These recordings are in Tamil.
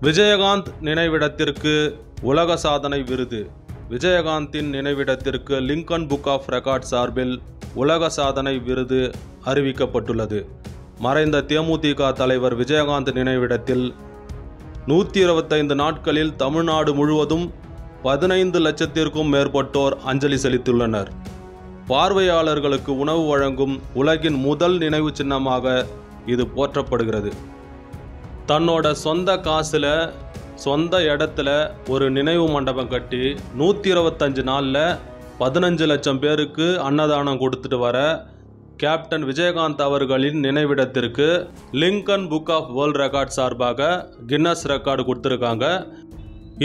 விஜயகாந்த் நினைவிடத்திற்கு உலக சாதனை விருது. விஜயகாந்தின் நினைவிடத்திற்கு லிங்கன் புக் ஆஃப் ரெக்கார்ட் சார்பில் உலக சாதனை விருது அறிவிக்கப்பட்டுள்ளது. மறைந்த தேமுதிக தலைவர் விஜயகாந்த் நினைவிடத்தில் 125 நாட்களில் தமிழ்நாடு முழுவதும் 15 லட்சத்திற்கும் மேற்பட்டோர் அஞ்சலி செலுத்தியுள்ளனர். பார்வையாளர்களுக்கு உணவு வழங்கும் உலகின் முதல் நினைவு சின்னமாக இது போற்றப்படுகிறது. தன்னோட சொந்த காசில் சொந்த இடத்துல ஒரு நினைவு மண்டபம் கட்டி 125 நாளில் 15 லட்சம் பேருக்கு அன்னதானம் கொடுத்துட்டு வர கேப்டன் விஜயகாந்த் அவர்களின் நினைவிடத்திற்கு Lincoln book of world record சார்பாக கின்னஸ் ரெக்கார்டு கொடுத்துருக்காங்க.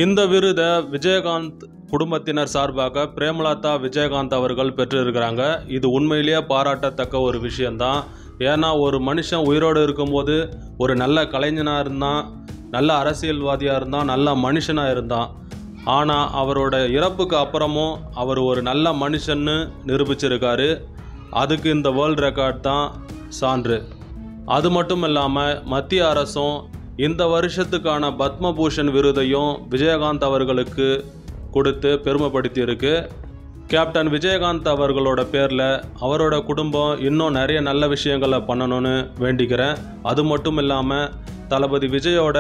இந்த விருதை விஜயகாந்த் குடும்பத்தினர் சார்பாக பிரேமலதா விஜயகாந்த் அவர்கள் பெற்றிருக்கிறாங்க. இது உண்மையிலேயே பாராட்டத்தக்க ஒரு விஷயந்தான். ஏன்னா ஒரு மனுஷன் உயிரோடு இருக்கும்போது ஒரு நல்ல கலைஞனாக இருந்தான், நல்ல அரசியல்வாதியாக இருந்தான், நல்ல மனுஷனாக இருந்தான். ஆனால் அவரோட இறப்புக்கு அப்புறமும் அவர் ஒரு நல்ல மனுஷன்னு நிரூபிச்சிருக்காரு. அதுக்கு இந்த வேர்ல்ட் ரெக்கார்ட் தான் சான்று. அது மட்டும் இல்லாமல் மத்திய அரசும் இந்த வருஷத்துக்கான பத்மபூஷன் விருதையும் விஜயகாந்த் அவர்களுக்கு கொடுத்து பெருமைப்படுத்தியிருக்கு. கேப்டன் விஜயகாந்த் அவர்களோட பேரில் அவரோட குடும்பம் இன்னும் நிறைய நல்ல விஷயங்களை பண்ணணும்னு வேண்டிக்கிறேன். அது மட்டும் இல்லாமல் தளபதி விஜயோட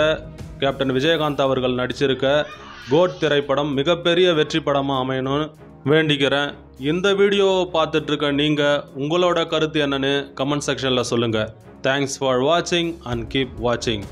கேப்டன் விஜயகாந்த் அவர்கள் நடிச்சிருக்க கோட் திரைப்படம் மிகப்பெரிய வெற்றி படமாக அமையணும்னு வேண்டிக்கிறேன். இந்த வீடியோவை பார்த்துட்ருக்க நீங்கள் உங்களோட கருத்து என்னன்னு கமெண்ட் செக்ஷனில் சொல்லுங்கள். தேங்க்ஸ் ஃபார் வாட்சிங் அண்ட் கீப் வாட்சிங்.